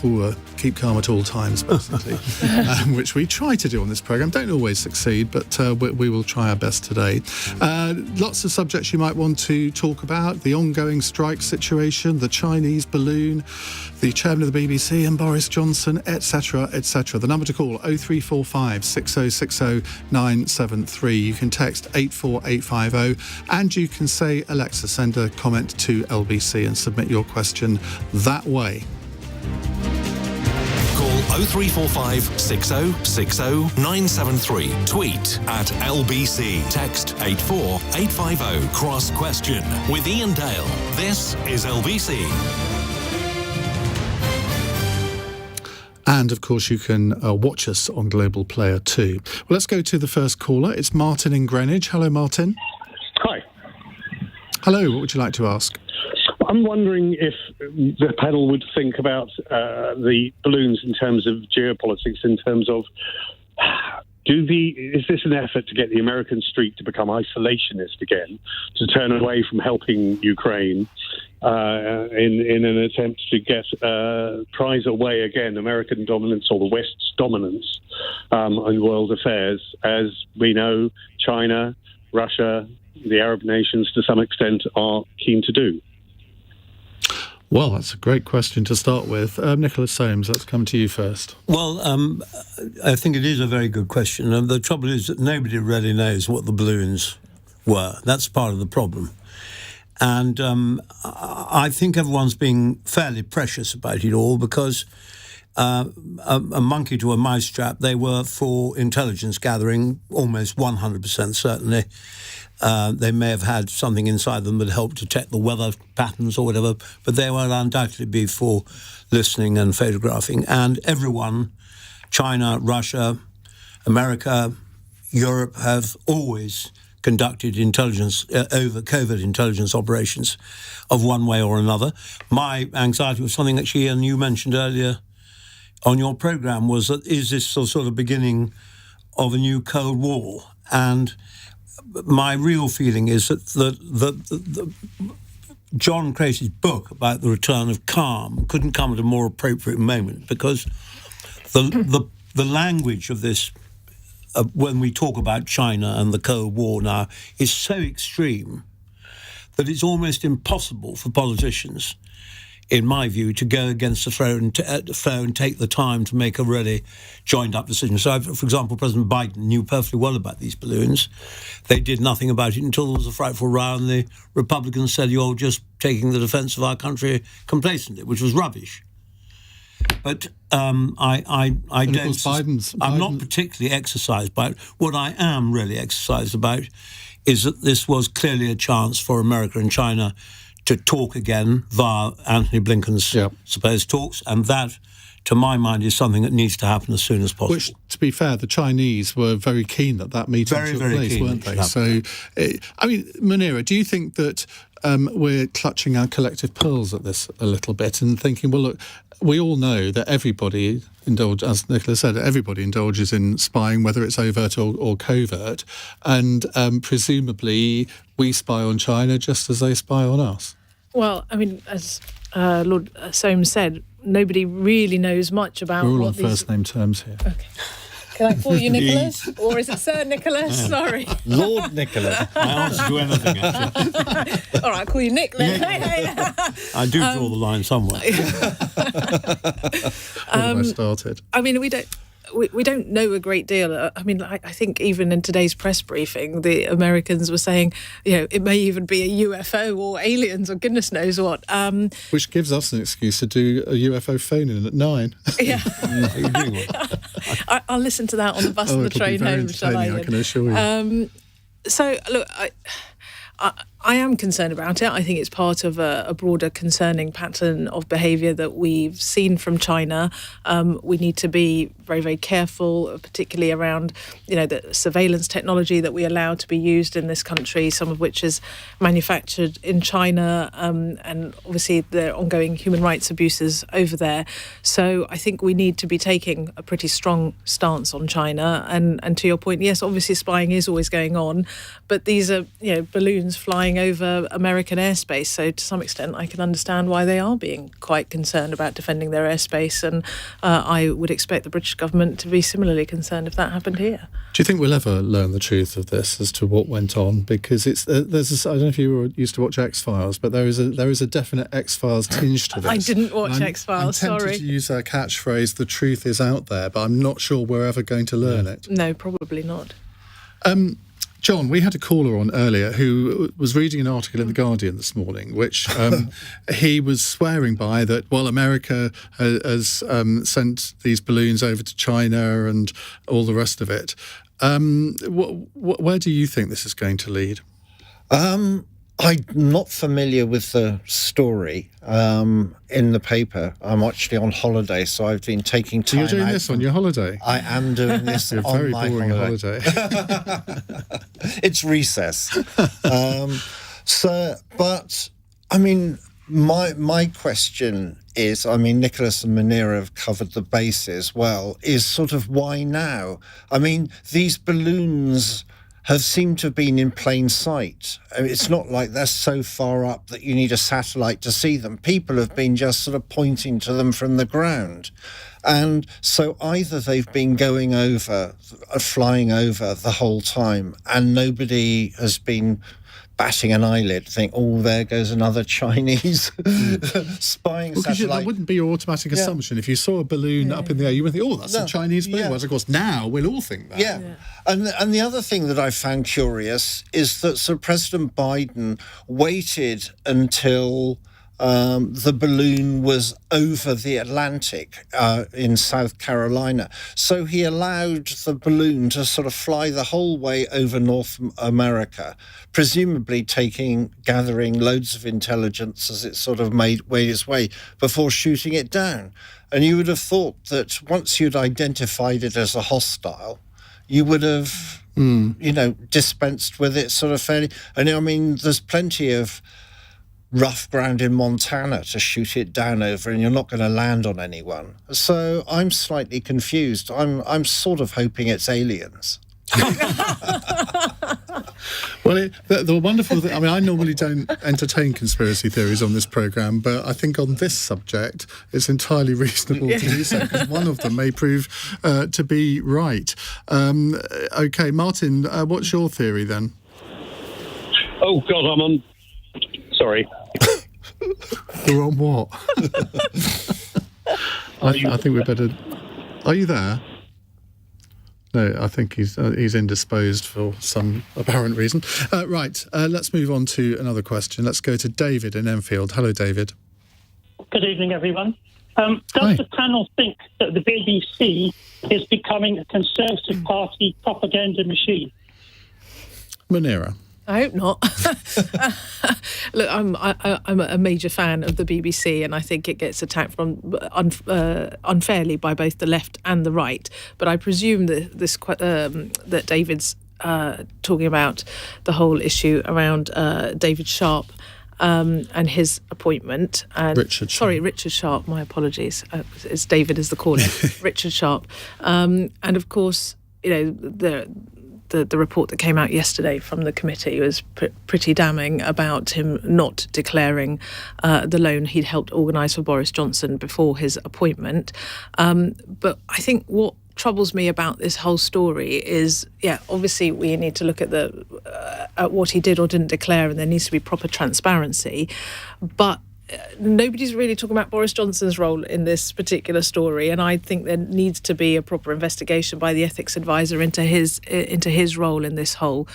Who keep calm at all times, basically, which we try to do on this programme. Don't always succeed, but we will try our best today. Lots of subjects you might want to talk about: the ongoing strike situation, the Chinese balloon, the chairman of the BBC and Boris Johnson, etc., etc. The number to call: 0345 6060 973. You can text 84850, and you can say, Alexa, send a comment to LBC and submit your question that way. Call 0345 6060 973. Tweet at LBC. Text 84850. Cross question with Iain Dale. This is LBC. And, of course, you can watch us on Global Player too. Well, let's go to the first caller. It's Martin in Greenwich. Hello, Martin. Hi. Hello, what would you like to ask? I'm wondering if the panel would think about the balloons in terms of geopolitics, in terms of is this an effort to get the American street to become isolationist again, to turn away from helping Ukraine in an attempt to get prize away again American dominance or the West's dominance in world affairs? As we know, China, Russia, the Arab nations to some extent are keen to do. Well, that's a great question to start with. Nicholas Soames, let's come to you first. Well, I think it is a very good question. And the trouble is that nobody really knows what the balloons were. That's part of the problem. And I think everyone's being fairly precious about it all because a monkey to a mousetrap, they were for intelligence gathering, almost 100% certainly. They may have had something inside them that helped detect the weather patterns or whatever, but they will undoubtedly be for listening and photographing. And everyone, China, Russia, America, Europe, have always conducted intelligence, covert intelligence operations of one way or another. My anxiety was something that Iain, you mentioned earlier on your programme, was that is this the sort of beginning of a new Cold War? And my real feeling is that the John Crace's book about the return of calm couldn't come at a more appropriate moment, because the language of this, when we talk about China and the Cold War now, is so extreme that it's almost impossible for politicians, in my view, to go against the flow and take the time to make a really joined-up decision. So, for example, President Biden knew perfectly well about these balloons. They did nothing about it until there was a frightful row, and the Republicans said, you're just taking the defence of our country complacently, which was rubbish. But I don't. I'm not particularly exercised by it. What I am really exercised about is that this was clearly a chance for America and China to talk again via Anthony Blinken's supposed talks, and that, to my mind, is something that needs to happen as soon as possible. Which, to be fair, the Chinese were very keen that meeting took place, weren't they? So, I mean, Munira, do you think that we're clutching our collective pearls at this a little bit and thinking, well, look, we all know that everybody as Nicholas said, everybody indulges in spying, whether it's overt or covert, and presumably we spy on China just as they spy on us? Well, I mean, as Lord Soames said, nobody really knows much about We're all on first-name terms here. Okay. Can I call you Nicholas? Or is it Sir Nicholas? Sorry. Lord Nicholas. I answer to anything, actually. All right, I'll call you Nick then. I do draw the line somewhere. Where have I started? I mean, we don't know a great deal. I mean, I think even in today's press briefing, the Americans were saying, it may even be a UFO or aliens or goodness knows what. Which gives us an excuse to do a UFO phone-in at 9. Yeah. I'll listen to that on the bus and the train home, shall I can assure you. So, look, I am concerned about it. I think it's part of a broader concerning pattern of behaviour that we've seen from China. We need to be very, very careful, particularly around, the surveillance technology that we allow to be used in this country, some of which is manufactured in China, and obviously the ongoing human rights abuses over there. So I think we need to be taking a pretty strong stance on China. And to your point, yes, obviously spying is always going on, but these are, balloons flying flying over American airspace. So to some extent, I can understand why they are being quite concerned about defending their airspace. And I would expect the British government to be similarly concerned if that happened here. Do you think we'll ever learn the truth of this as to what went on? Because I don't know if you used to watch X-Files, but there is a definite X-Files tinge to this. I didn't watch X-Files, I'm tempted sorry. to use a catchphrase, the truth is out there, but I'm not sure we're ever going to learn it. No, probably not. John, we had a caller on earlier who was reading an article in The Guardian this morning, which he was swearing by that, well, America has sent these balloons over to China and all the rest of it. Where do you think this is going to lead? I'm not familiar with the story in the paper. I'm actually on holiday, so I've been taking time. So you're doing this on your holiday? I am doing this on very my boring holiday. It's recess. But I mean, my question is, I mean, Nicholas and Munira have covered the bases well, is sort of why now? I mean, these balloons have seemed to have been in plain sight. I mean, it's not like they're so far up that you need a satellite to see them. People have been just sort of pointing to them from the ground. And so either they've been going over, flying over the whole time, and nobody has been batting an eyelid, think, oh, there goes another Chinese spying satellite. That wouldn't be your automatic assumption. If you saw a balloon up in the air, you would think, oh, that's a Chinese balloon. Whereas, of course, now we'll all think that. Yeah. And the other thing that I found curious is that Sir President Biden waited until the balloon was over the Atlantic in South Carolina. So he allowed the balloon to sort of fly the whole way over North America, presumably gathering loads of intelligence as it sort of made its way before shooting it down. And you would have thought that once you'd identified it as a hostile, you would have, dispensed with it sort of fairly. And I mean, there's plenty of rough ground in Montana to shoot it down over, and you're not going to land on anyone. So I'm slightly confused. I'm sort of hoping it's aliens. Well, the wonderful thing, I mean, I normally don't entertain conspiracy theories on this programme, but I think on this subject it's entirely reasonable to do so, because one of them may prove to be right. OK, Martin, what's your theory then? Oh, God, I'm on... Sorry. You're on what? I think we better... Are you there? No, I think he's indisposed for some apparent reason. Right, let's move on to another question. Let's go to David in Enfield. Hello, David. Good evening, everyone. Does the panel think that the BBC is becoming a Conservative Party propaganda machine? Munira. I hope not. Look, I'm a major fan of the BBC, and I think it gets attacked from unfairly by both the left and the right. But I presume that that David's talking about the whole issue around David Sharp and his appointment. And Richard Sharp. My apologies. It's David as the caller. Richard Sharp. And of course, the report that came out yesterday from the committee was pretty damning about him not declaring the loan he'd helped organise for Boris Johnson before his appointment. But I think what troubles me about this whole story is, obviously we need to look at at what he did or didn't declare, and there needs to be proper transparency. But nobody's really talking about Boris Johnson's role in this particular story, and I think there needs to be a proper investigation by the ethics advisor into his role in this whole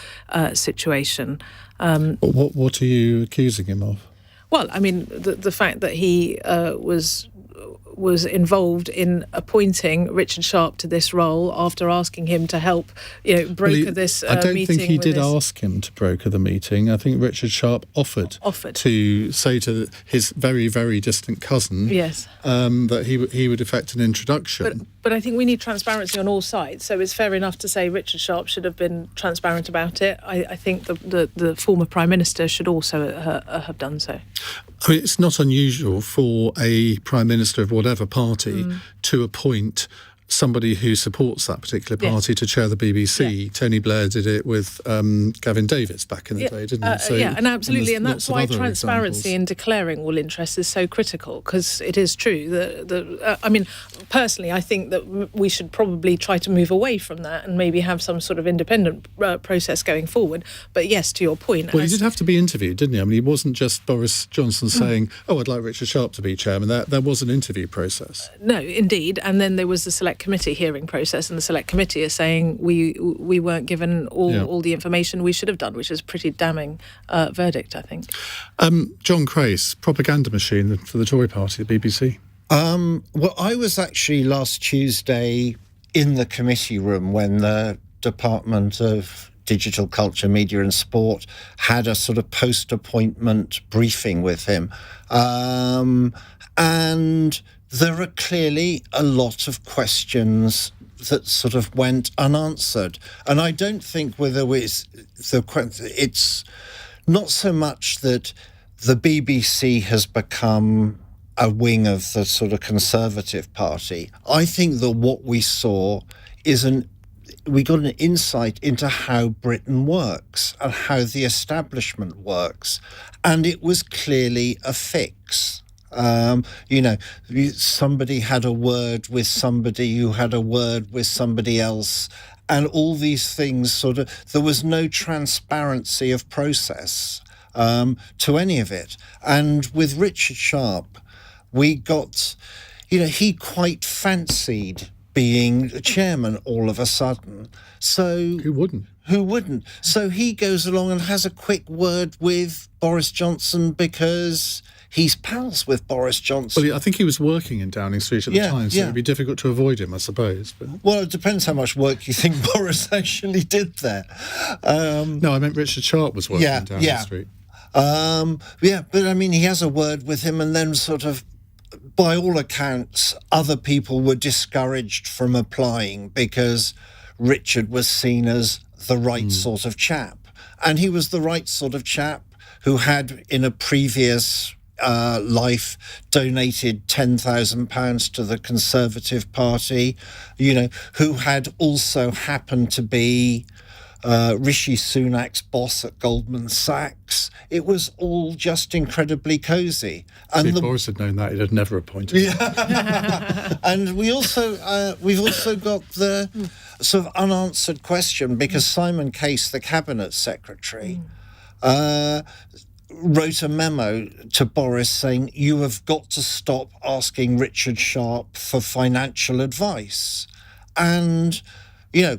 situation. What are you accusing him of? Well, I mean, the fact that he was involved in appointing Richard Sharp to this role after asking him to help, broker this meeting. I don't think he did ask him to broker the meeting. I think Richard Sharp offered to say to his very, very distant cousin that he would effect an introduction. But I think we need transparency on all sides. So it's fair enough to say Richard Sharp should have been transparent about it. I think the former Prime Minister should also have done so. I mean, it's not unusual for a Prime Minister of whatever party to appoint somebody who supports that particular party to chair the BBC. Yeah. Tony Blair did it with Gavin Davies back in the day, didn't he? So, and absolutely, and there's that's why lots of other transparency examples. in declaring all interests is so critical, because it is true that I mean, personally, I think that we should probably try to move away from that and maybe have some sort of independent process going forward. But yes, to your point, well, he did have to be interviewed, didn't he? I mean, he wasn't just Boris Johnson saying, "Oh, I'd like Richard Sharp to be chairman." There was an interview process. No, indeed, and then there was the select committee hearing process, and the select committee is saying we weren't given all the information we should have done, which is a pretty damning verdict, I think. John Crace, propaganda machine for the Tory party, the BBC. Well, I was actually last Tuesday in the committee room when the Department of Digital Culture, Media and Sport had a sort of post-appointment briefing with him. And there are clearly a lot of questions that sort of went unanswered. And I don't think it's not so much that the BBC has become a wing of the sort of Conservative Party. I think that what we saw is we got an insight into how Britain works and how the establishment works. And it was clearly a fix. Somebody had a word with somebody who had a word with somebody else. And all these things there was no transparency of process to any of it. And with Richard Sharp, we got, he quite fancied being chairman all of a sudden. So Who wouldn't? So he goes along and has a quick word with Boris Johnson because he's pals with Boris Johnson. Well, I think he was working in Downing Street at the time, so it'd be difficult to avoid him, I suppose. But... Well, it depends how much work you think Boris actually did there. No, I meant Richard Sharp was working in Downing Street. But I mean, he has a word with him, and then by all accounts, other people were discouraged from applying because Richard was seen as the right sort of chap. And he was the right sort of chap who had, in a previous life, donated £10,000 to the Conservative Party, who had also happened to be Rishi Sunak's boss at Goldman Sachs. It was all just incredibly cosy. And if Boris had known that, he'd have never appointed him. Yeah. And we've also got the sort of unanswered question, because Simon Case, the Cabinet Secretary, wrote a memo to Boris saying, you have got to stop asking Richard Sharp for financial advice. And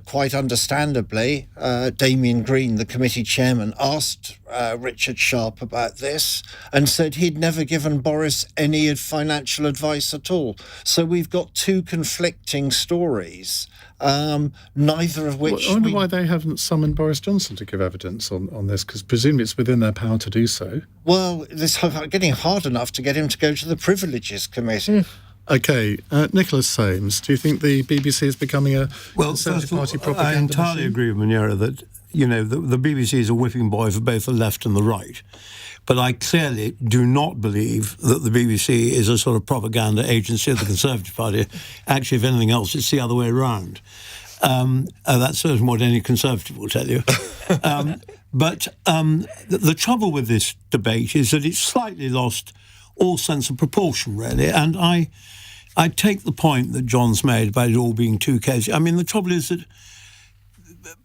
quite understandably, Damien Green, the committee chairman, asked Richard Sharp about this and said he'd never given Boris any financial advice at all. So we've got two conflicting stories, neither of which... I wonder why they haven't summoned Boris Johnson to give evidence on this, because presumably it's within their power to do so. Well, it's getting hard enough to get him to go to the Privileges Committee. OK, Nicholas Soames, do you think the BBC is becoming a Conservative Party propaganda I entirely machine? agree with Munira that, the BBC is a whipping boy for both the left and the right. But I clearly do not believe that the BBC is a sort of propaganda agency of the Conservative Party. Actually, if anything else, it's the other way around. That's certainly what any Conservative will tell you. But the trouble with this debate is that it's slightly lost all sense of proportion, really. And I take the point that John's made about it all being too cosy. I mean, the trouble is that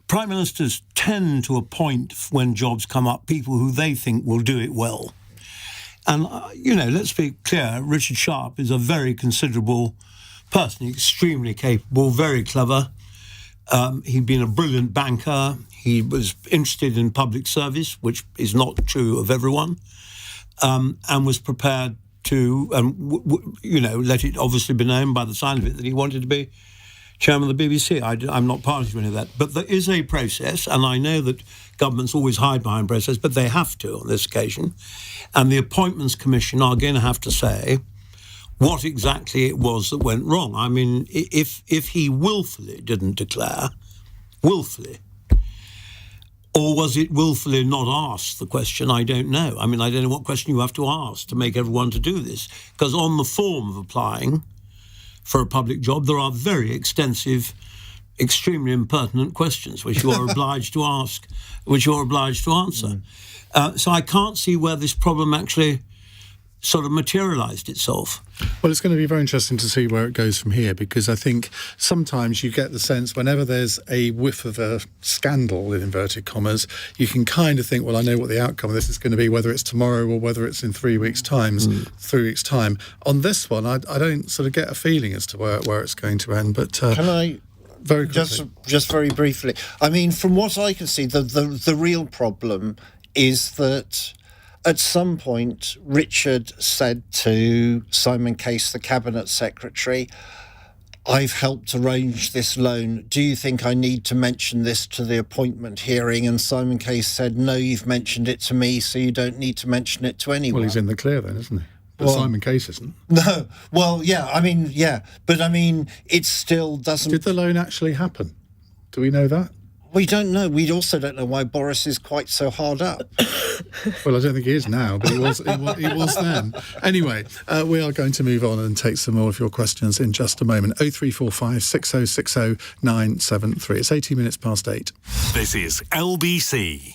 Prime Ministers tend to appoint, when jobs come up, people who they think will do it well. And, let's be clear, Richard Sharp is a very considerable person, extremely capable, very clever. He'd been a brilliant banker. He was interested in public service, which is not true of everyone. And was prepared to, let it obviously be known by the sign of it that he wanted to be chairman of the BBC. I'm not party to any of that. But there is a process, and I know that governments always hide behind process, but they have to on this occasion. And the Appointments Commission are going to have to say what exactly it was that went wrong. I mean, if he willfully didn't declare, or was it willfully not asked, the question? I don't know. I mean, I don't know what question you have to ask to make everyone to do this. Because on the form of applying for a public job, there are very extensive, extremely impertinent questions which you are obliged to ask, which you're obliged to answer. So I can't see where this problem actually sort of materialised itself. Well, it's going to be very interesting to see where it goes from here, because I think sometimes you get the sense whenever there's a whiff of a scandal, in inverted commas, you can kind of think, well, I know what the outcome of this is going to be, whether it's tomorrow or whether it's in 3 weeks' time. On this one, I don't sort of get a feeling as to where it's going to end. But can I very quickly, just very briefly? I mean, from what I can see, the real problem is that at some point, Richard said to Simon Case, the Cabinet Secretary, I've helped arrange this loan. Do you think I need to mention this to the appointment hearing? And Simon Case said, no, you've mentioned it to me, so you don't need to mention it to anyone. well, he's in the clear then, isn't he? But Simon Case isn't. No. Well, yeah, I mean, yeah. But I mean, it still doesn't... Did the loan actually happen? Do we know that? We don't know. We also don't know why Boris is quite so hard up. Well, I don't think he is now, but he was then. Anyway, we are going to move on and take some more of your questions in just a moment. 0345 6060 973. It's 18 minutes past 8. This is LBC.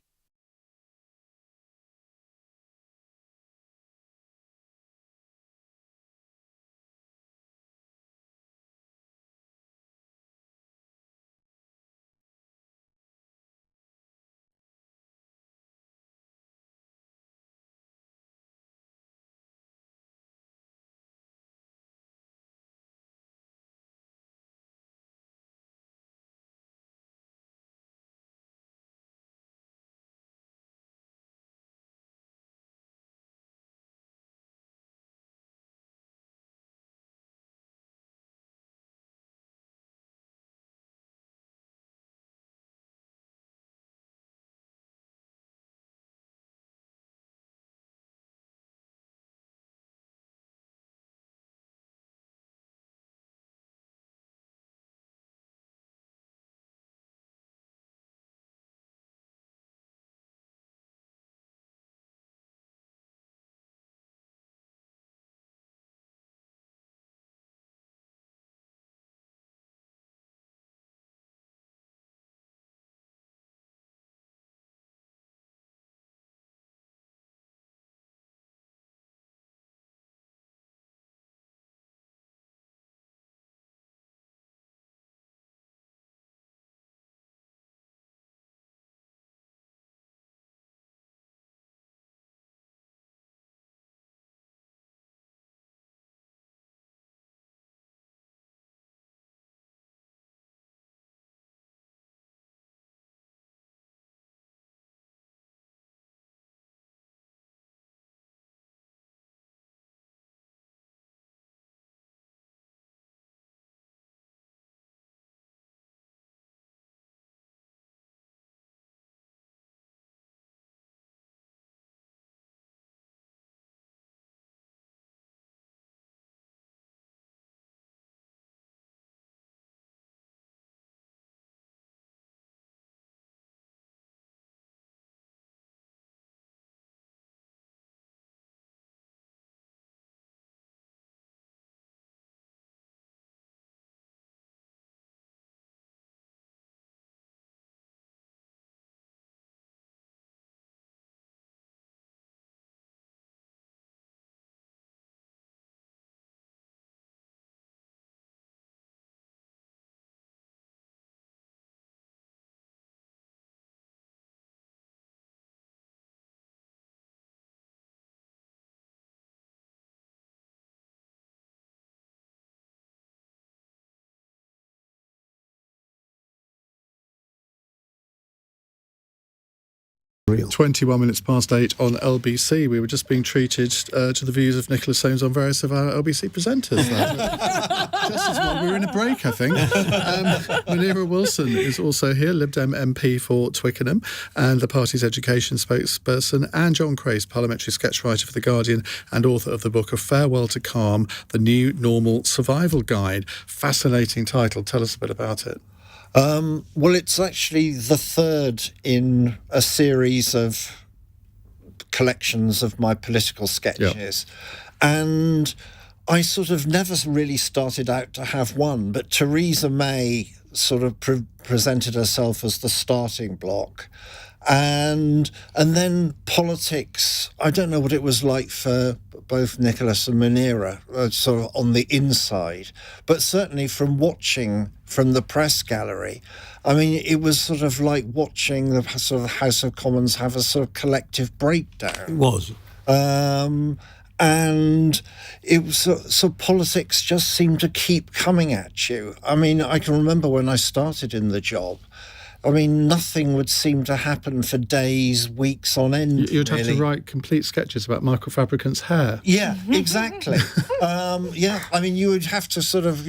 Real. 21 minutes past 8 on LBC. We were just being treated to the views of Nicholas Soames on various of our LBC presenters. Just as well. We were in a break, I think. Munira Wilson is also here, Lib Dem MP for Twickenham and the party's education spokesperson, and John Crace, Parliamentary sketch writer for The Guardian and author of the book of Farewell to Calm, The New Normal Survival Guide. Fascinating title. Tell us a bit about it. Well, it's actually the third in a series of collections of my political sketches. Yep. And I sort of never really started out to have one, but Theresa May sort of presented herself as the starting block. And then politics, I don't know what it was like for both Nicholas and Munira, sort of on the inside, but certainly from watching from the press gallery, I mean, it was sort of like watching the sort of House of Commons have a sort of collective breakdown. It was. And it was so politics just seemed to keep coming at you. I mean, I can remember when I started in the job, I mean, nothing would seem to happen for days, weeks on end. You'd have to write complete sketches about Michael Fabricant's hair. Yeah, exactly. I mean, you would have to sort of,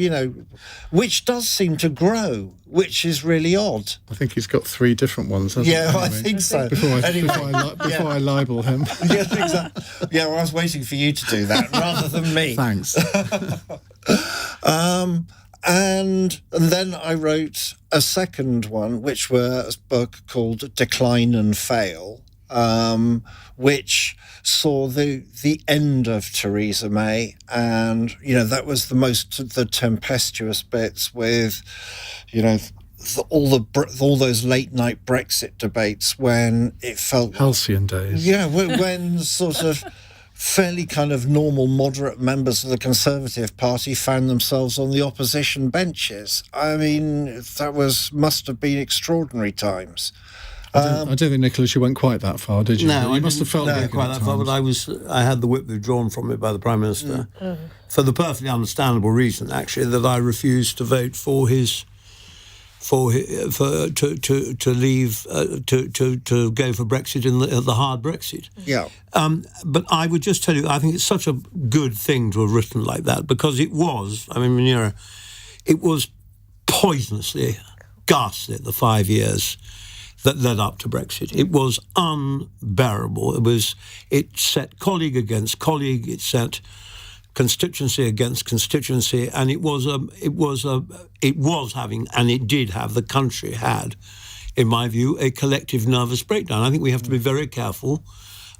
which does seem to grow, which is really odd. I think he's got 3 different ones, hasn't he? Yeah, I think so. Before I libel him. Yes, exactly. Yeah, well, I was waiting for you to do that rather than me. Thanks. And then I wrote a second one, which was a book called Decline and Fail, which saw the end of Theresa May. And, that was the tempestuous bits with, all those late night Brexit debates when it felt... Halcyon days. Yeah, when sort of... fairly kind of normal, moderate members of the Conservative Party found themselves on the opposition benches. I mean, that must have been extraordinary times. I don't think, Nicholas, you went quite that far, did you? No, you must have felt quite that far, but I had the whip withdrawn from me by the Prime Minister for the perfectly understandable reason, actually, that I refused to vote for his... to leave to go for Brexit in the hard Brexit. Yeah. But I would just tell you, I think it's such a good thing to have written like that, because it was, Munira, it was poisonously ghastly, the 5 years that led up to Brexit. It was unbearable. It set colleague against colleague. It set constituency against constituency, and it did have, the country had, in my view, a collective nervous breakdown. I think we have to be very careful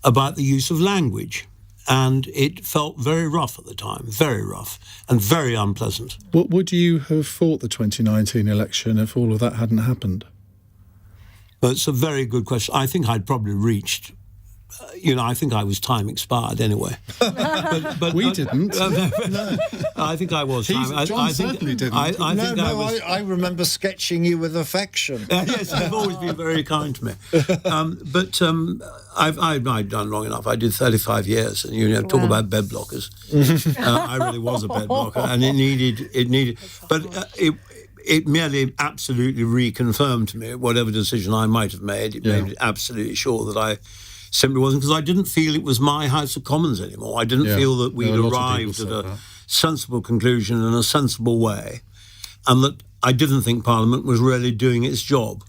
about the use of language, and it felt very rough at the time, very rough and very unpleasant. What would you have thought the 2019 election if all of that hadn't happened? Well, it's a very good question. I think I'd probably reached... I think I was time expired anyway. But we didn't. No. I think I was. John certainly didn't. I remember sketching you with affection. Yes, you've always been very kind to me. I've done long enough. I did 35 years, and talk about bed blockers. I really was a bed blocker, and it needed. But it merely absolutely reconfirmed to me whatever decision I might have made. It made it absolutely sure that I simply wasn't, because I didn't feel it was my House of Commons anymore. I didn't feel that we'd arrived at a sensible conclusion in a sensible way, and that I didn't think Parliament was really doing its job.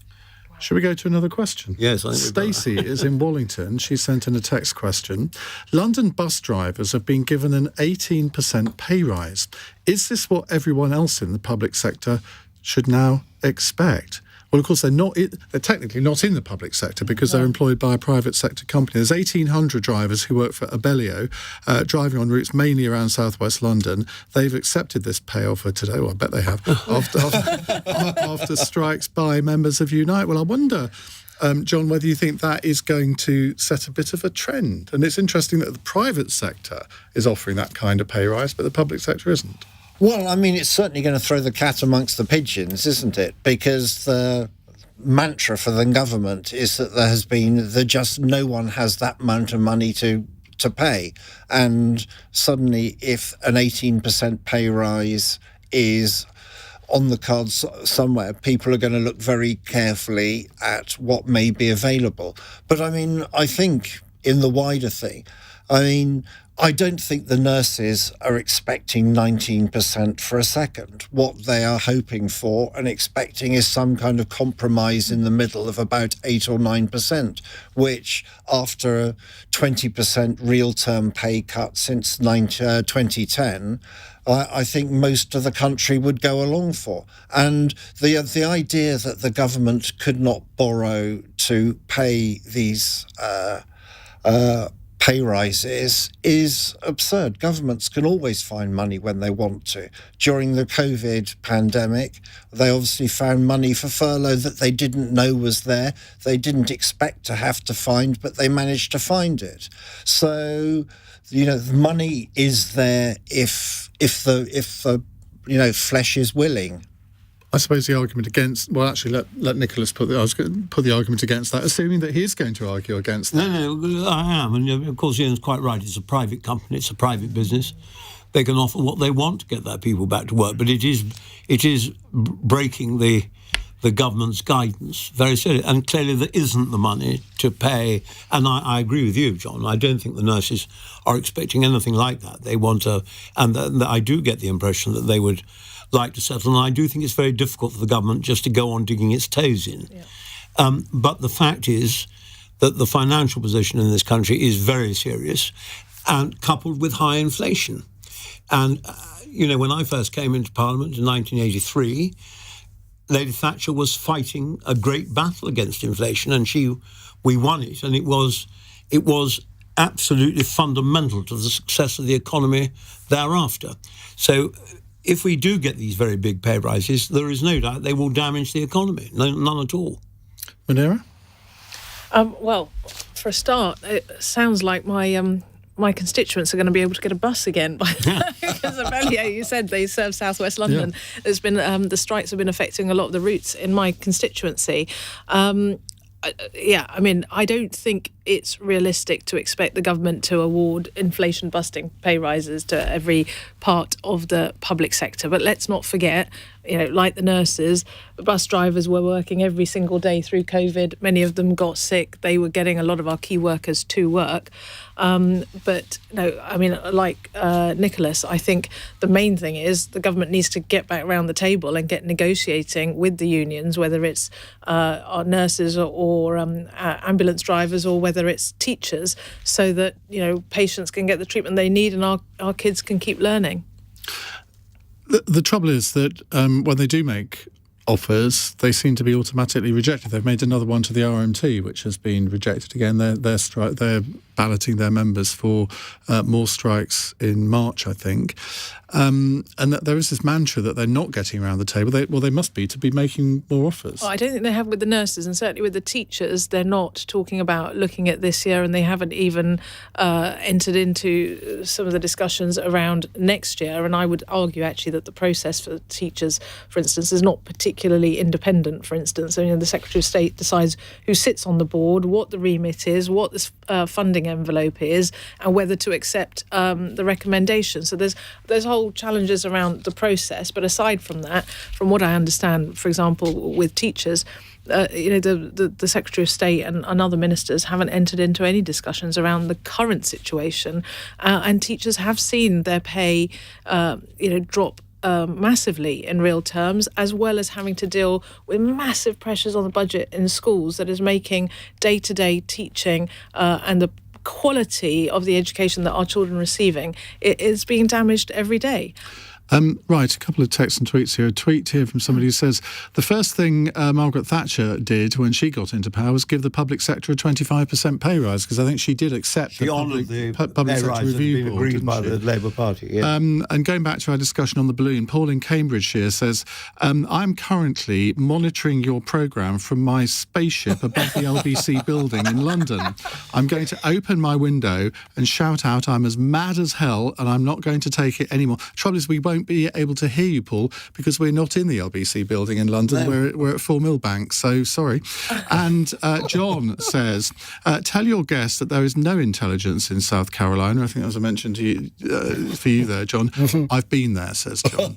Should we go to another question? Yes, I think Stacey is in Wallington. She sent in a text question. London bus drivers have been given an 18% pay rise. Is this what everyone else in the public sector should now expect? Well, of course, they're technically not in the public sector because they're employed by a private sector company. There's 1,800 drivers who work for Abellio, driving on routes mainly around southwest London. They've accepted this pay offer today. Well, I bet they have, after strikes by members of Unite. Well, I wonder, John, whether you think that is going to set a bit of a trend. And it's interesting that the private sector is offering that kind of pay rise, but the public sector isn't. Well, it's certainly going to throw the cat amongst the pigeons, isn't it? Because the mantra for the government is that just no one has that amount of money to pay. And suddenly, if an 18% pay rise is on the cards somewhere, people are going to look very carefully at what may be available. But I think in the wider thing, I don't think the nurses are expecting 19% for a second. What they are hoping for and expecting is some kind of compromise in the middle of about 8 or 9%, which after a 20% real-term pay cut since 2010, I think most of the country would go along for. And the idea that the government could not borrow to pay these pay rises is absurd. Governments can always find money when they want to. During the COVID pandemic, they obviously found money for furlough that they didn't know was there. They didn't expect to have to find, but they managed to find it. So, the money is there if the flesh is willing. I suppose the argument against... Well, actually, let Nicholas put the argument against that, assuming that he is going to argue against that. No, I am. And of course, Ian's quite right. It's a private company. It's a private business. They can offer what they want to get their people back to work. But it is breaking the government's guidance very seriously. And clearly there isn't the money to pay. And I agree with you, John. I don't think the nurses are expecting anything like that. They want to... And I do get the impression that they would like to settle, and I do think it's very difficult for the government just to go on digging its toes in. Yeah. But the fact is that the financial position in this country is very serious, and coupled with high inflation. And, when I first came into Parliament in 1983, Lady Thatcher was fighting a great battle against inflation, and we won it, and it was absolutely fundamental to the success of the economy thereafter. So if we do get these very big pay rises, there is no doubt they will damage the economy. None at all. Munira? Well, for a start, it sounds like my constituents are going to be able to get a bus again. Because apparently, you said they serve South West London. Yeah. There's been the strikes have been affecting a lot of the routes in my constituency. I don't think it's realistic to expect the government to award inflation-busting pay rises to every part of the public sector. But let's not forget, like the nurses, the bus drivers were working every single day through COVID. Many of them got sick. They were getting a lot of our key workers to work. Like Nicholas, I think the main thing is the government needs to get back around the table and get negotiating with the unions, whether it's our nurses or ambulance drivers or whether it's teachers, so that patients can get the treatment they need and our kids can keep learning. The trouble is that when they do make offers, they seem to be automatically rejected. They've made another one to the RMT, which has been rejected again. They're balloting their members for more strikes in March, I think. And that there is this mantra that they're not getting around the table. They must be to be making more offers. Well, I don't think they have with the nurses, and certainly with the teachers. They're not talking about looking at this year, and they haven't even entered into some of the discussions around next year. And I would argue, actually, that the process for teachers, for instance, is not particularly independent, for instance. The Secretary of State decides who sits on the board, what the remit is, what the funding envelope is, and whether to accept the recommendation. So there's whole challenges around the process. But aside from that, from what I understand, for example, with teachers, the Secretary of State and other ministers haven't entered into any discussions around the current situation, and teachers have seen their pay, drop massively in real terms, as well as having to deal with massive pressures on the budget in schools that is making day-to-day teaching and the quality of the education that our children are receiving, it is being damaged every day. Right, a couple of texts and tweets here. A tweet here from somebody who says, the first thing Margaret Thatcher did when she got into power was give the public sector a 25% pay rise, because I think she did accept the public sector review board, agreed by the Labour Party. Yeah. And going back to our discussion on the balloon, Paul in Cambridgeshire says, I'm currently monitoring your programme from my spaceship above the LBC building in London. I'm going to open my window and shout out, I'm as mad as hell and I'm not going to take it anymore. Trouble is, we won't be able to hear you, Paul, because we're not in the LBC building in London. No. We're at 4 Millbank, so sorry. And John says, tell your guests that there is no intelligence in South Carolina. I think that was a mention to you, for you there, John. I've been there, says John.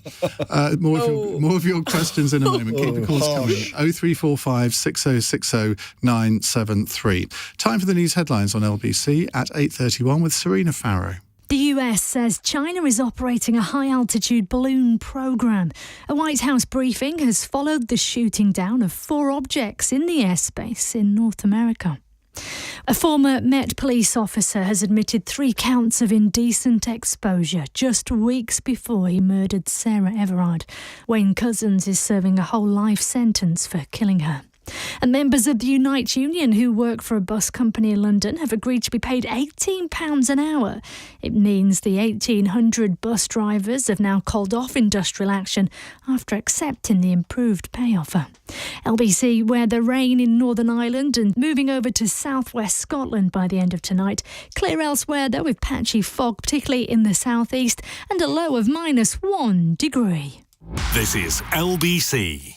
More of your questions in a moment. Keep the calls coming. 0345 6060 973. Time for the news headlines on LBC at 8:31 with Serena Farrow. The US says China is operating a high-altitude balloon program. A White House briefing has followed the shooting down of 4 objects in the airspace in North America. A former Met police officer has admitted 3 counts of indecent exposure just weeks before he murdered Sarah Everard. Wayne Couzens is serving a whole life sentence for killing her. And members of the Unite Union who work for a bus company in London have agreed to be paid £18 an hour. It means the 1,800 bus drivers have now called off industrial action after accepting the improved pay offer. LBC weather: rain in Northern Ireland and moving over to southwest Scotland by the end of tonight. Clear elsewhere though, with patchy fog, particularly in the southeast, and a low of -1 degree. This is LBC.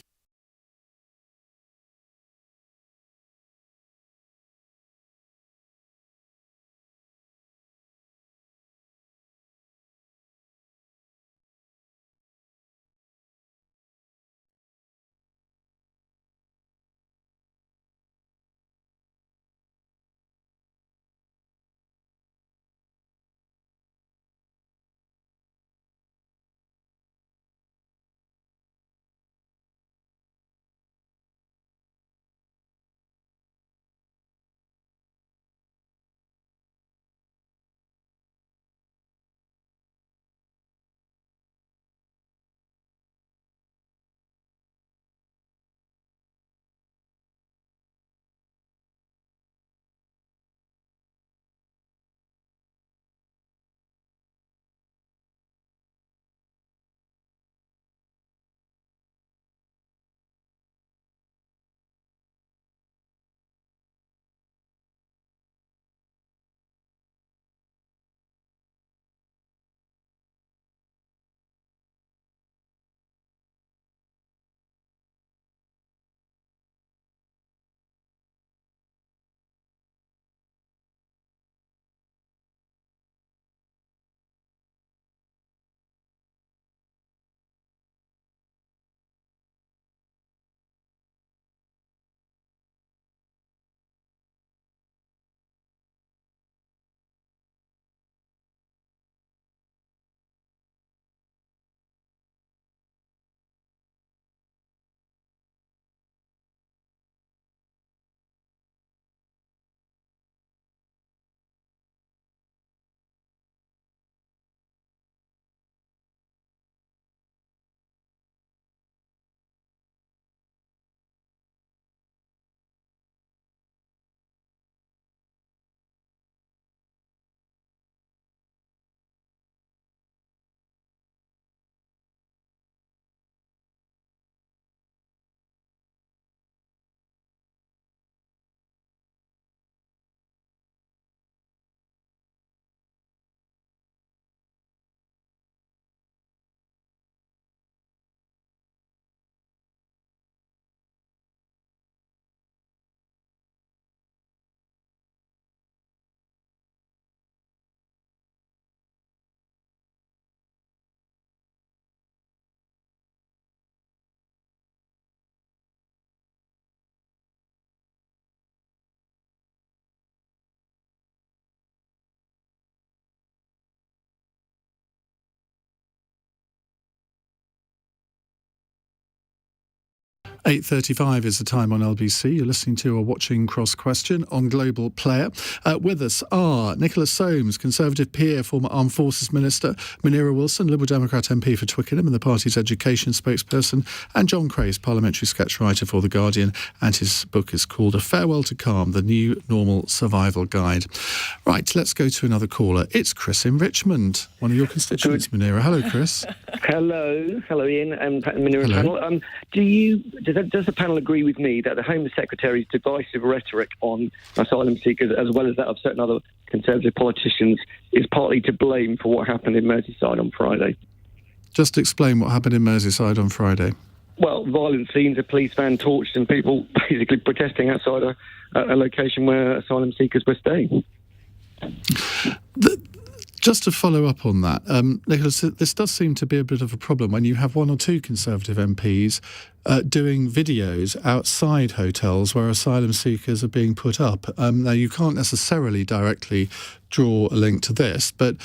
.35 is the time on LBC. You're listening to or watching Cross Question on Global Player. With us are Nicholas Soames, Conservative peer, former Armed Forces Minister, Munira Wilson, Liberal Democrat MP for Twickenham and the party's education spokesperson, and John Crace, Parliamentary sketch writer for The Guardian, and his book is called A Farewell to Calm, The New Normal Survival Guide. Right, let's go to another caller. It's Chris in Richmond, one of your constituents, Munira. Hello, Chris. Hello, Iain and Munira panel. Does the panel agree with me that the Home Secretary's divisive rhetoric on asylum seekers, as well as that of certain other Conservative politicians, is partly to blame for what happened in Merseyside on Friday? Just explain what happened in Merseyside on Friday. Well, violent scenes, a police van torched and people basically protesting outside a location where asylum seekers were staying. Just to follow up on that, Nicholas, this does seem to be a bit of a problem when you have one or two Conservative MPs doing videos outside hotels where asylum seekers are being put up. Now, you can't necessarily directly draw a link to this, but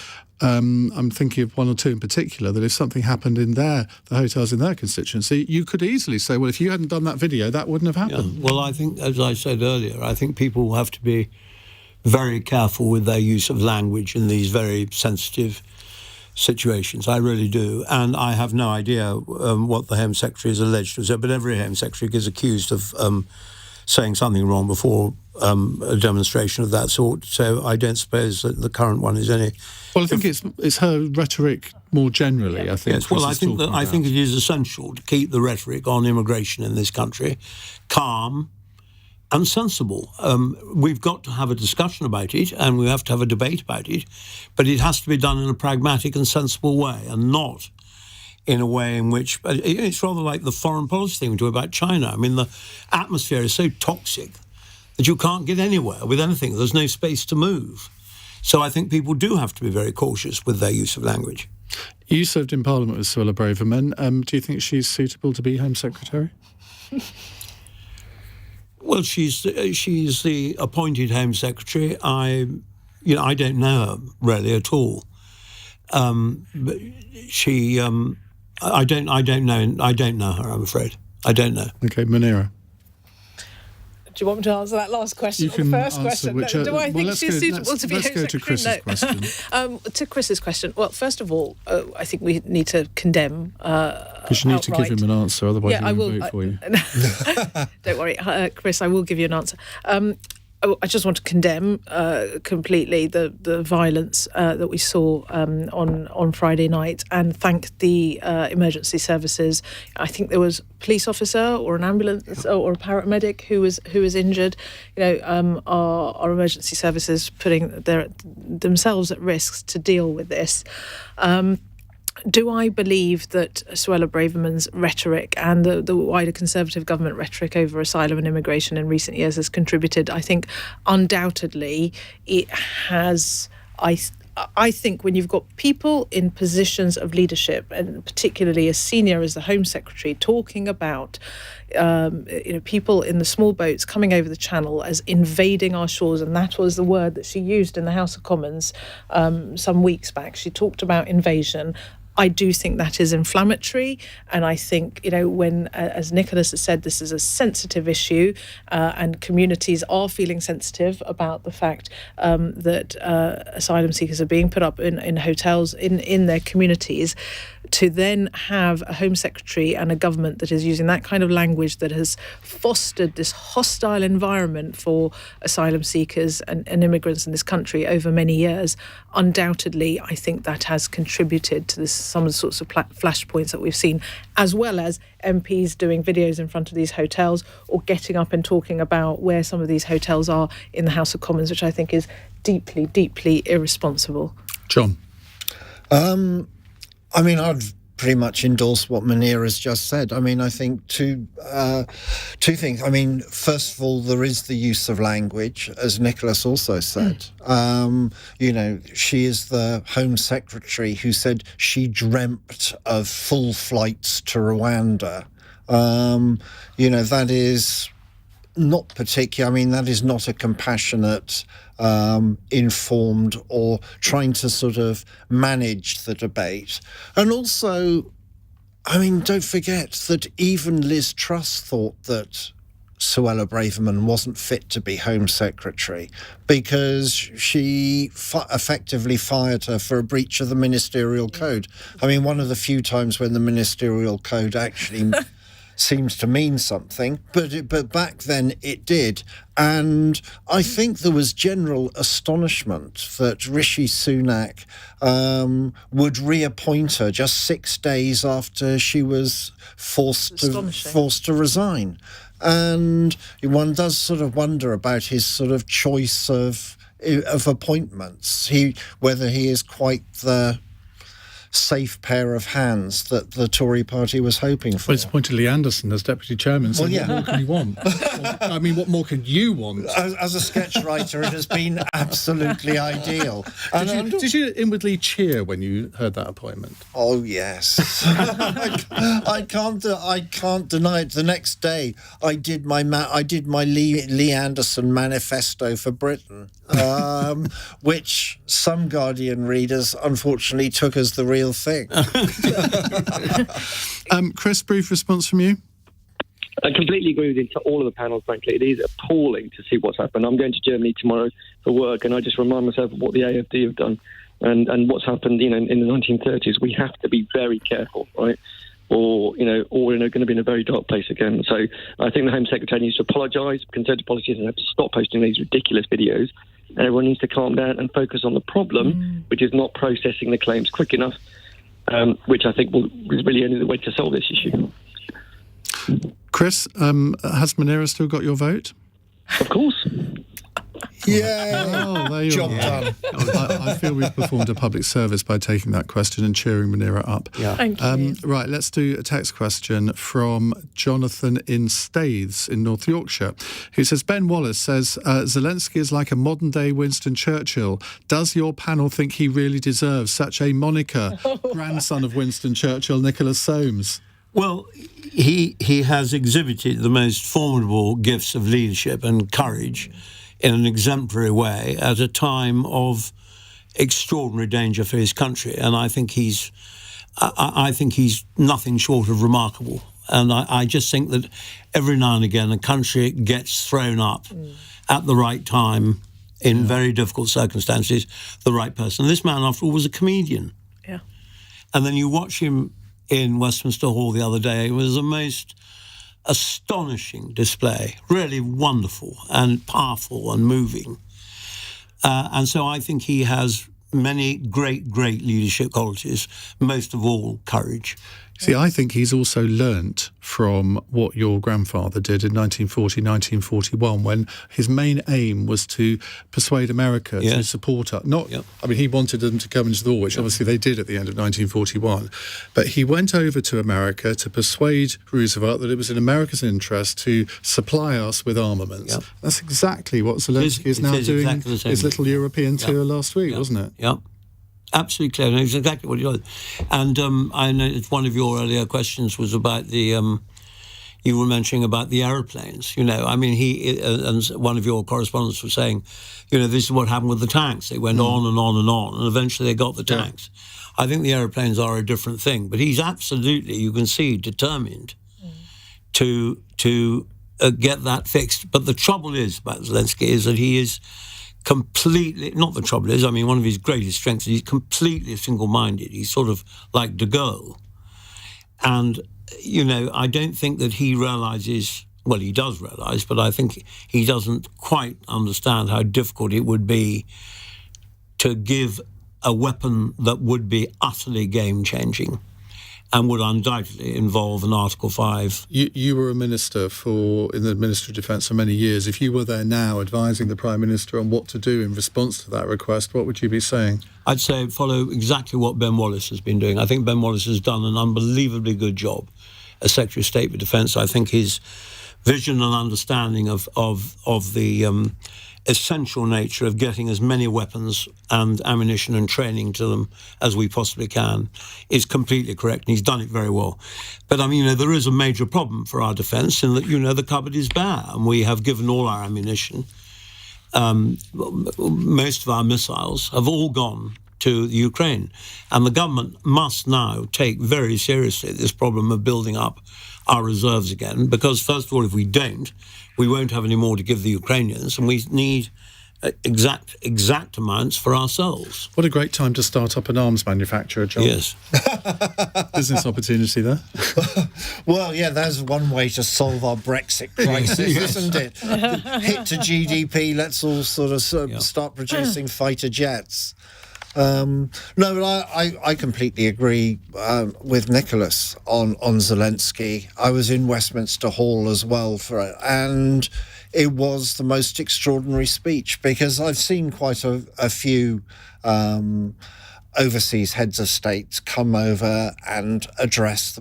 I'm thinking of one or two in particular that if something happened in the hotels in their constituency, you could easily say, well, if you hadn't done that video, that wouldn't have happened. Yeah. Well, I think, as I said earlier, I think people have to be very careful with their use of language in these very sensitive situations. I really do. And I have no idea what the Home Secretary is alleged to have said, but every Home Secretary is accused of saying something wrong before a demonstration of that sort. So I don't suppose that the current one is any. Well, I think it's her rhetoric more generally. I think. Yes, well, I think it is essential to keep the rhetoric on immigration in this country calm and sensible. We've got to have a discussion about it, and we have to have a debate about it, but it has to be done in a pragmatic and sensible way, and not in a way in which it's rather like the foreign policy thing we do about China. I mean, the atmosphere is so toxic that you can't get anywhere with anything. There's no space to move. So I think people do have to be very cautious with their use of language. You served in Parliament with Suella Braverman. Do you think she's suitable to be Home Secretary? Well, she's the appointed Home Secretary. I don't know her really at all. But she, I don't know her. I'm afraid I don't know. Okay, Munira. Do you want me to answer that last question or the first question? Do I think she's suitable to be Home Secretary? Let's go to Chris's question. To Chris's question. Well, first of all, I think we need to condemn. Because you need to give him an answer, otherwise he won't vote for you. Don't worry, Chris. I will give you an answer. I just want to condemn completely the violence that we saw on Friday night, and thank the emergency services. I think there was a police officer or an ambulance or a paramedic who was injured. Our emergency services putting themselves at risk to deal with this. Do I believe that Suella Braverman's rhetoric and the wider Conservative government rhetoric over asylum and immigration in recent years has contributed? I think undoubtedly it has. I think when you've got people in positions of leadership, and particularly as senior as the Home Secretary, talking about people in the small boats coming over the Channel as invading our shores, and that was the word that she used in the House of Commons some weeks back. She talked about invasion. I do think that is inflammatory, and I think, when, as Nicholas has said, this is a sensitive issue, and communities are feeling sensitive about the fact that asylum seekers are being put up in hotels in their communities, to then have a Home Secretary and a government that is using that kind of language that has fostered this hostile environment for asylum seekers and immigrants in this country over many years, undoubtedly, I think that has contributed to some of the sorts of flashpoints that we've seen, as well as MPs doing videos in front of these hotels or getting up and talking about where some of these hotels are in the House of Commons, which I think is deeply, deeply irresponsible. John? I'd pretty much endorse what Munira's just said. I think two things. First of all, there is the use of language, as Nicholas also said. She is the Home Secretary who said she dreamt of full flights to Rwanda. That is not particular. That is not a compassionate, informed, or trying to sort of manage the debate. And also, don't forget that even Liz Truss thought that Suella Braverman wasn't fit to be Home Secretary because she effectively fired her for a breach of the ministerial code. One of the few times when the ministerial code actually seems to mean something, but back then it did. And I think there was general astonishment that Rishi Sunak would reappoint her just 6 days after she was forced to resign. And one does sort of wonder about his sort of choice of appointments, whether he is quite the safe pair of hands that the Tory party was hoping for. Well, it's appointed Lee Anderson as deputy chairman, so what more can you want? What more can you want? As a sketch writer, it has been absolutely ideal. Did you inwardly cheer when you heard that appointment? Oh, yes. I can't deny it. The next day, I did my Lee Anderson manifesto for Britain, which some Guardian readers unfortunately took as the real thing. Chris, brief response from you? I completely agree with all of the panels, frankly. It is appalling to see what's happened. I'm going to Germany tomorrow for work, and I just remind myself of what the AfD have done and what's happened in the 1930s. We have to be very careful, right? or going to be in a very dark place again. So I think the Home Secretary needs to apologise. Conservative politicians have to stop posting these ridiculous videos. And everyone needs to calm down and focus on the problem, which is not processing the claims quick enough, which I think is really only the way to solve this issue. Chris, has Munira still got your vote? Of course. Yeah, oh, there you job are. done. I feel we've performed a public service by taking that question and cheering Munira up. Yeah. Thank you. Right, let's do a text question from Jonathan in Staithes in North Yorkshire, who says, Ben Wallace says, Zelensky is like a modern-day Winston Churchill. Does your panel think he really deserves such a moniker? Grandson of Winston Churchill, Nicholas Soames. Well, he has exhibited the most formidable gifts of leadership and courage in an exemplary way at a time of extraordinary danger for his country, and I think he's nothing short of remarkable. And I just think that every now and again a country gets thrown up at the right time in very difficult circumstances, the right person. This man, after all, was a comedian. Yeah. And then you watch him in Westminster Hall the other day. It was the most astonishing display, really wonderful and powerful and moving. And so I think he has many great leadership qualities, most of all courage. See, I think he's also learnt from what your grandfather did in 1940, 1941, when his main aim was to persuade America to support us. I mean, he wanted them to come into the war, which obviously they did at the end of 1941. But he went over to America to persuade Roosevelt that it was in America's interest to supply us with armaments. Yep. That's exactly what Zelensky is now doing exactly his little European tour last week, wasn't it? Yeah. Absolutely clear. It's exactly what he does. And I know one of your earlier questions was about the, you were mentioning about the aeroplanes. I mean, he and one of your correspondents was saying, this is what happened with the tanks. They went on and on and on, and eventually they got the tanks. I think the aeroplanes are a different thing, but he's absolutely, you can see, determined to get that fixed. But the trouble is about Zelensky is that he is completely, not the trouble is, I mean, one of his greatest strengths is he's completely single-minded. He's sort of like de Gaulle. And, I don't think that he realises, well, he does realise, but I think he doesn't quite understand how difficult it would be to give a weapon that would be utterly game-changing and would undoubtedly involve an Article 5. You were a minister in the Ministry of Defence for many years. If you were there now advising the Prime Minister on what to do in response to that request, what would you be saying? I'd say follow exactly what Ben Wallace has been doing. I think Ben Wallace has done an unbelievably good job as Secretary of State for Defence. I think his vision and understanding of the essential nature of getting as many weapons and ammunition and training to them as we possibly can is completely correct, and he's done it very well. But I mean, there is a major problem for our defence in that, the cupboard is bare, and we have given all our ammunition. Most of our missiles have all gone to the Ukraine, and the government must now take very seriously this problem of building up our reserves again, because first of all, if we don't, we won't have any more to give the Ukrainians, and we need exact amounts for ourselves. What a great time to start up an arms manufacturer, John. Yes. Business opportunity there. Well, yeah, that's one way to solve our Brexit crisis, isn't it? Hit to GDP, let's all sort of start producing fighter jets. No, but I completely agree with Nicholas on Zelensky. I was in Westminster Hall as well for it, and it was the most extraordinary speech, because I've seen quite a few overseas heads of states come over and address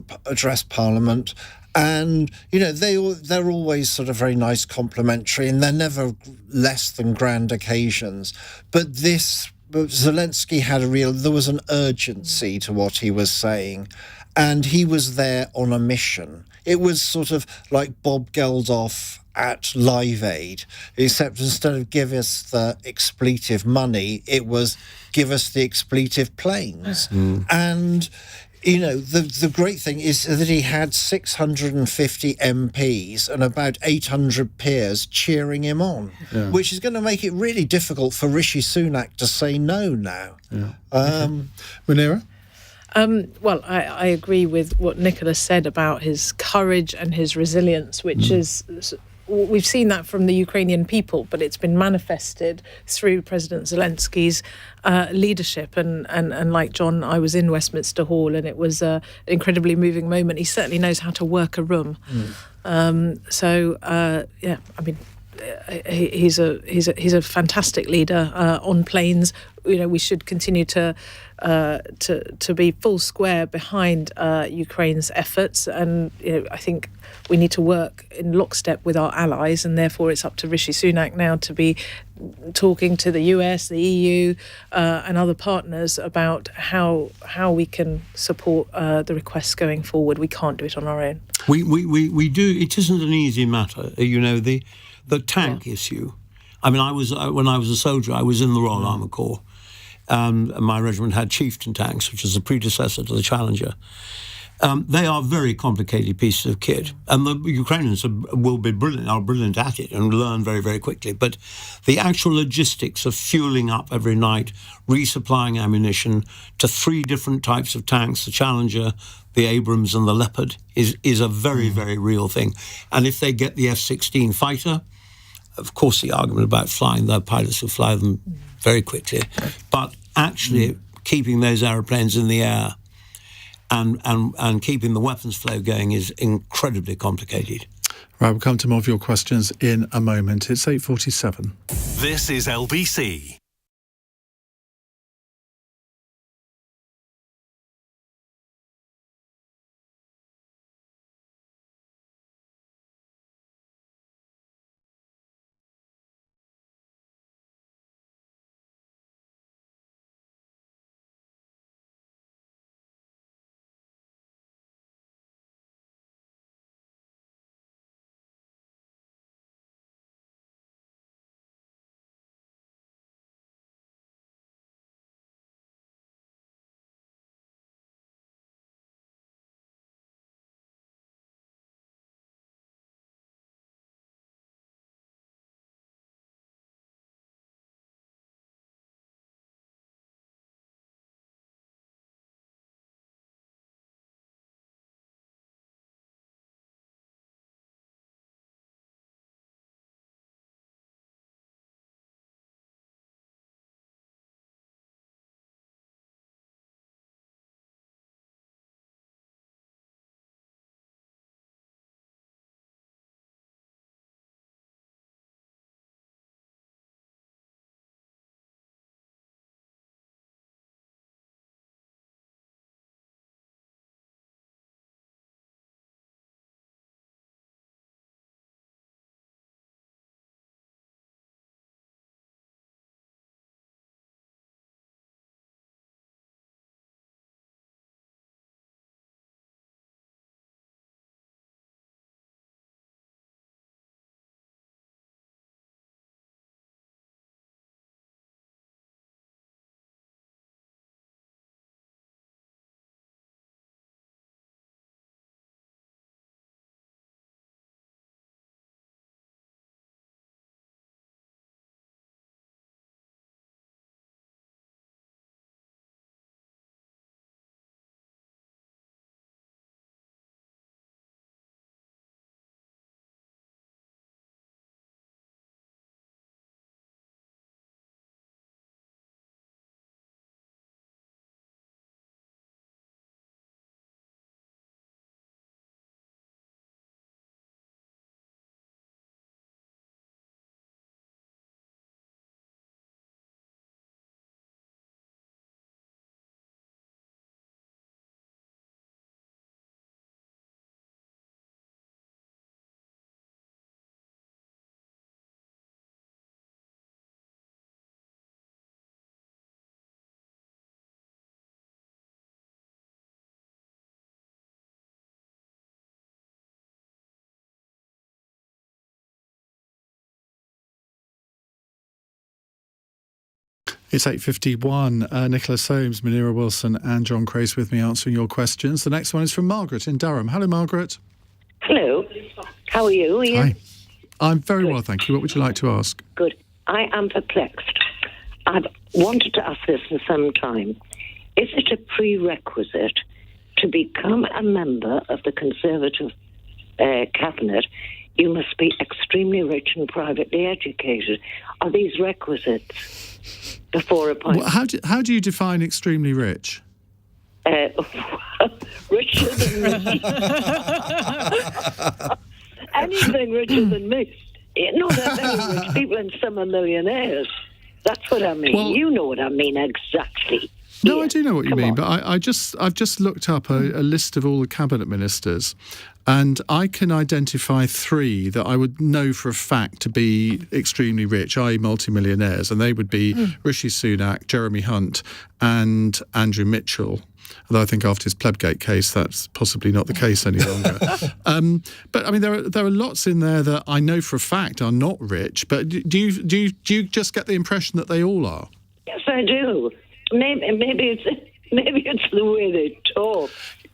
Parliament. And, they're always sort of very nice, complimentary, and they're never less than grand occasions. But Zelensky had there was an urgency to what he was saying, and he was there on a mission. It was sort of like Bob Geldof at Live Aid, except instead of give us the expletive money, it was give us the expletive planes. And the great thing is that he had 650 MPs and about 800 peers cheering him on, which is going to make it really difficult for Rishi Sunak to say no now. Munira? Well, I agree with what Nicholas said about his courage and his resilience, which is... We've seen that from the Ukrainian people, but it's been manifested through President Zelensky's leadership. And like John, I was in Westminster Hall, and it was an incredibly moving moment. He certainly knows how to work a room. He's a fantastic leader on planes. We should continue to be full square behind Ukraine's efforts, and I think we need to work in lockstep with our allies, and therefore it's up to Rishi Sunak now to be talking to the US, the EU, and other partners about how we can support the requests going forward. We can't do it on our own. We do. It isn't an easy matter. The tank issue. I mean, when I was a soldier, I was in the Royal Armoured Corps. My regiment had Chieftain tanks, which is the predecessor to the Challenger. They are very complicated pieces of kit, and the Ukrainians are brilliant at it and learn very, very quickly. But the actual logistics of fueling up every night, resupplying ammunition to 3 different types of tanks, the Challenger, the Abrams and the Leopard, is a very, very real thing. And if they get the F-16 fighter, of course the argument about flying, the pilots will fly them very quickly. But actually keeping those aeroplanes in the air and keeping the weapons flow going is incredibly complicated. Right, we'll come to more of your questions in a moment. It's 8:47. This is LBC. It's 8:51. Nicholas Soames, Munira Wilson and John Crace with me answering your questions. The next one is from Margaret in Durham. Hello, Margaret. Hello. How are you, Ian? Hi. I'm very well, thank you. What would you like to ask? Good. I am perplexed. I've wanted to ask this for some time. is it a prerequisite to become a member of the Conservative cabinet? You must be extremely rich and privately educated. Are these requisites before appointment? Well, how do you define extremely rich? Richer than me. Anything richer than me. No, they're very rich people, and some are millionaires. That's what I mean. Well, you know what I mean exactly. No, Yeah, I do know what you mean, on. but I've just looked up a list of all the cabinet ministers, and I can identify 3 that I would know for a fact to be extremely rich, i.e. multimillionaires, and they would be Rishi Sunak, Jeremy Hunt, and Andrew Mitchell. Although I think after his Plebgate case, that's possibly not the case any longer. But I mean, there are lots in there that I know for a fact are not rich. But do you just get the impression that they all are? Yes, I do. Maybe it's the way they talk.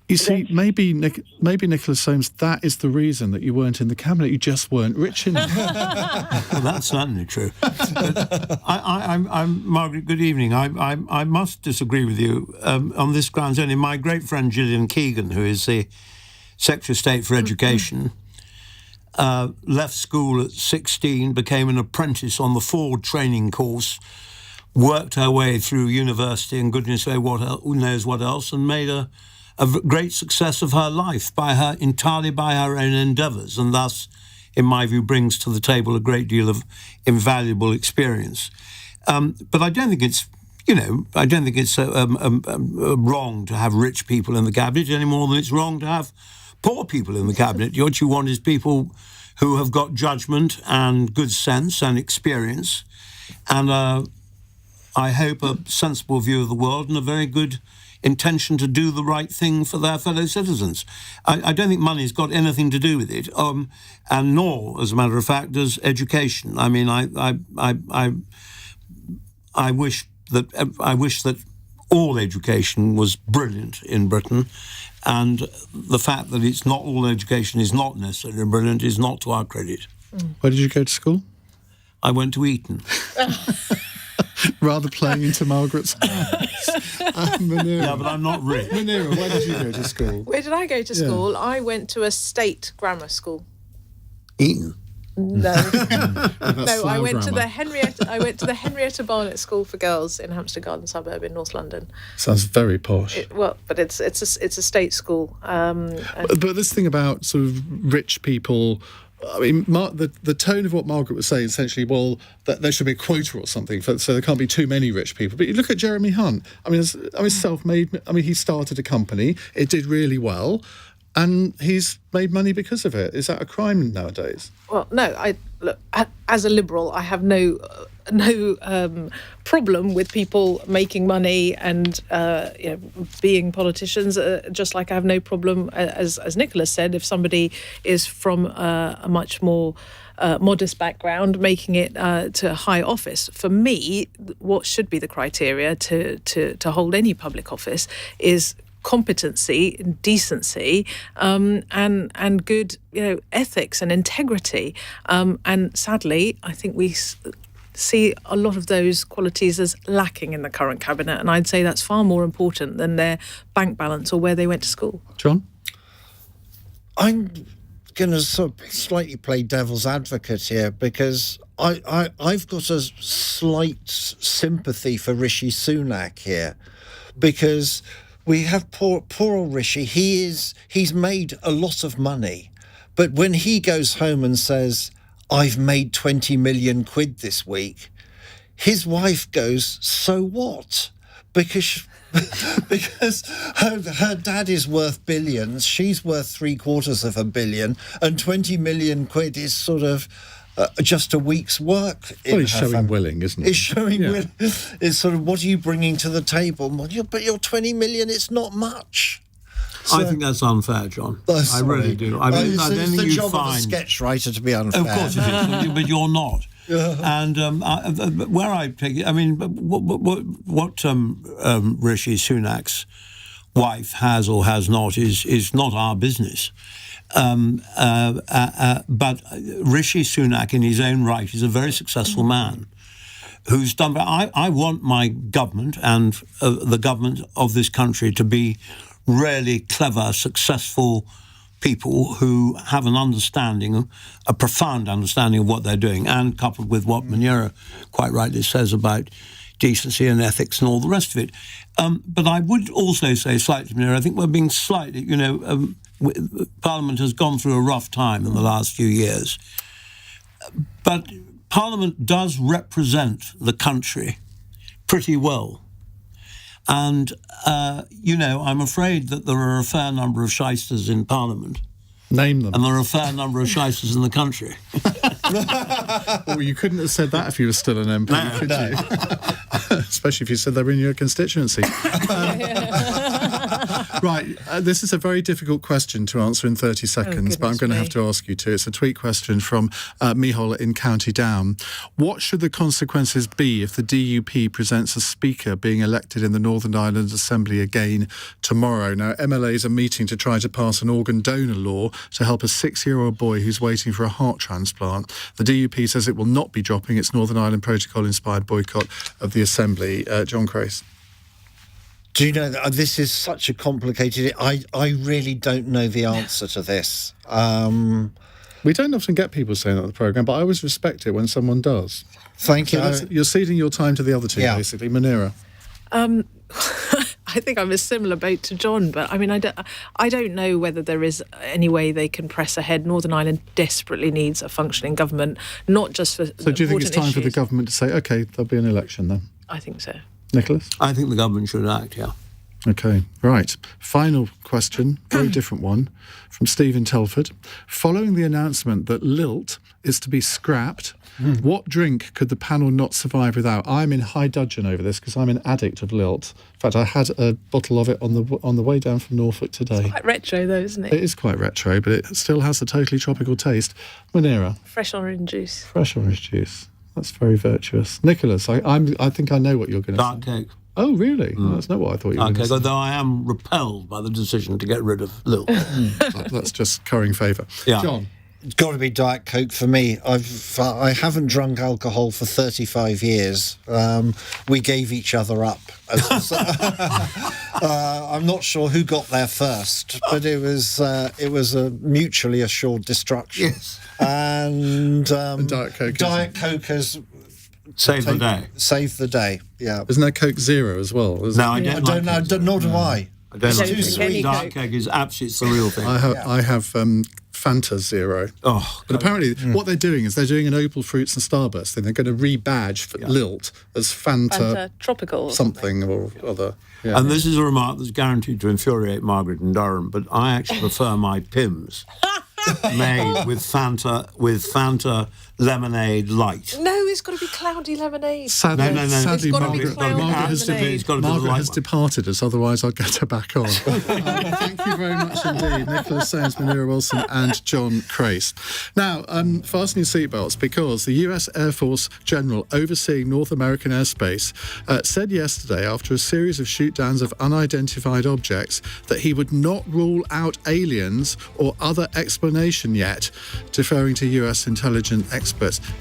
You see, maybe Nicholas Soames, that is the reason that you weren't in the cabinet. You just weren't rich enough. Well, that's certainly true. But I'm Margaret. Good evening. I must disagree with you on this grounds only. My great friend Gillian Keegan, who is the Secretary of State for Education, left school at 16, became an apprentice on the Ford training course, worked her way through university and goodness knows what else, and made a great success of her life entirely by her own endeavours, and thus, in my view, brings to the table a great deal of invaluable experience. But I don't think it's, wrong to have rich people in the cabinet any more than it's wrong to have poor people in the cabinet. What you want is people who have got judgment and good sense and experience, and I hope a sensible view of the world and a very good intention to do the right thing for their fellow citizens. I don't think money's got anything to do with it, and nor, as a matter of fact, does education. I mean, I wish that all education was brilliant in Britain, and the fact that it's not all education is not necessarily brilliant is not to our credit. Where did you go to school? I went to Eton. Rather playing into Margaret's hands. Munira. Yeah, but I'm not rich. Munira, where did you go to school? Where did I go to school? I went to a state grammar school. Eton? No, I went to grammar. I went to the Henrietta Barnett School for Girls in Hampstead Garden suburb in North London. Sounds very posh. But it's a state school. But this thing about sort of rich people. I mean, the tone of what Margaret was saying, essentially, well, that there should be a quota or something, so there can't be too many rich people. But you look at Jeremy Hunt. I mean, self-made. I mean, he started a company. It did really well, and he's made money because of it. Is that a crime nowadays? Well, no. Look, as a liberal, I have no problem with people making money and being politicians. Just like I have no problem, as Nicholas said, if somebody is from a much more modest background, making it to high office. For me, what should be the criteria to hold any public office is competency, decency, and good, ethics and integrity. And sadly, I think we see a lot of those qualities as lacking in the current cabinet, and I'd say that's far more important than their bank balance or where they went to school. John? I'm going to sort of slightly play devil's advocate here, because I've got a slight sympathy for Rishi Sunak here, because we have poor old Rishi. He's made a lot of money, but when he goes home and says, I've made 20 million quid this week, his wife goes, so what? Because her dad is worth billions, she's worth 750 million, and 20 million quid is sort of just a week's work. Well, he's showing willing, isn't he? It's showing willing. It's sort of, what are you bringing to the table? Well, but your 20 million, it's not much. So, I think that's unfair, John. I really do. I mean, I don't think the you job find of a sketch writer to be unfair. Of course it is, but you're not. And where I take it, I mean, what Rishi Sunak's wife has or has not is not our business. But Rishi Sunak, in his own right, is a very successful man. who's done. I want my government and the government of this country to be really clever, successful people who have an understanding, a profound understanding of what they're doing, and coupled with what Munira quite rightly says about decency and ethics and all the rest of it. But I would also say slightly, Munira, I think we're being slightly, Parliament has gone through a rough time in the last few years. But Parliament does represent the country pretty well. And, I'm afraid that there are a fair number of shysters in Parliament. Name them. And there are a fair number of shysters in the country. Well, you couldn't have said that if you were still an MP, could you? Especially if you said they were in your constituency. Right, this is a very difficult question to answer in 30 seconds, but I'm going to have to ask you to. It's a tweet question from Mihal in County Down. What should the consequences be if the DUP presents a speaker being elected in the Northern Ireland Assembly again tomorrow? Now, MLAs are meeting to try to pass an organ donor law to help a 6-year-old boy who's waiting for a heart transplant. The DUP says it will not be dropping its Northern Ireland Protocol-inspired boycott of the Assembly. John Crace. Do you know that this is such a complicated... I really don't know the answer to this. We don't often get people saying that on the programme, but I always respect it when someone does. Thank you. You're ceding your time to the other two, basically. Munira. I think I'm a similar boat to John, but I mean, I don't know whether there is any way they can press ahead. Northern Ireland desperately needs a functioning government, not just for... So do you think it's time for the government to say, OK, there'll be an election then? I think so. Nicholas? I think the government should act, yeah. OK, right. Final question, very different one, from Steve in Telford. Following the announcement that Lilt is to be scrapped, what drink could the panel not survive without? I'm in high dudgeon over this because I'm an addict of Lilt. In fact, I had a bottle of it on the way down from Norfolk today. It's quite retro, though, isn't it? It is quite retro, but it still has a totally tropical taste. Munira? Fresh orange juice. Fresh orange juice. That's very virtuous. Nicholas, I think I know what you're going to say. Dark cake. Oh, really? Well, that's not what I thought you were going to say. Though I am repelled by the decision to get rid of Lilt. That's just currying favour. Yeah. John? It's got to be Diet Coke for me. I haven't drunk alcohol for 35 years. We gave each other up. I'm not sure who got there first, but it was a mutually assured destruction. Yes. And Diet Coke. Diet Coke has saved the day. Saved the day. Yeah. Isn't there Coke Zero as well? No, I don't. Nor do I. I don't like too sweet. Diet Coke is absolutely the real thing. I have Fanta Zero. Oh, but apparently what they're doing is they're doing an Opal Fruits and Starburst thing. They're going to rebadge Lilt as Fanta Tropical something or other. Yeah. And this is a remark that's guaranteed to infuriate Margaret in Durham, but I actually prefer my Pims made with Fanta lemonade light. No, it's got to be cloudy lemonade. Sadly, It's gotta be Margaret, cloudy Margaret has departed us, otherwise I'll get her back on. Thank you very much indeed, Nicholas Soames, Munira Wilson and John Crace. Now, fasten your seatbelts, because the US Air Force General overseeing North American airspace said yesterday, after a series of shoot-downs of unidentified objects, that he would not rule out aliens or other explanation yet, deferring to US intelligence experts.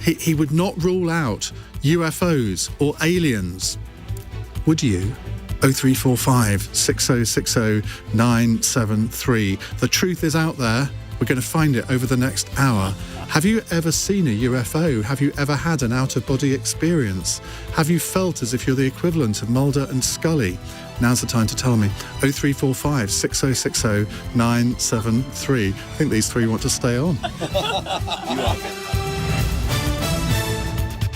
He would not rule out UFOs or aliens. Would you? 0345 6060 973. The truth is out there. We're going to find it over the next hour. Have you ever seen a UFO? Have you ever had an out-of-body experience? Have you felt as if you're the equivalent of Mulder and Scully? Now's the time to tell me. 0345 6060 973. I think these three want to stay on.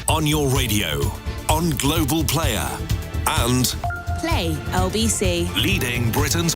On your radio, on Global Player, and Play LBC. leading Britain's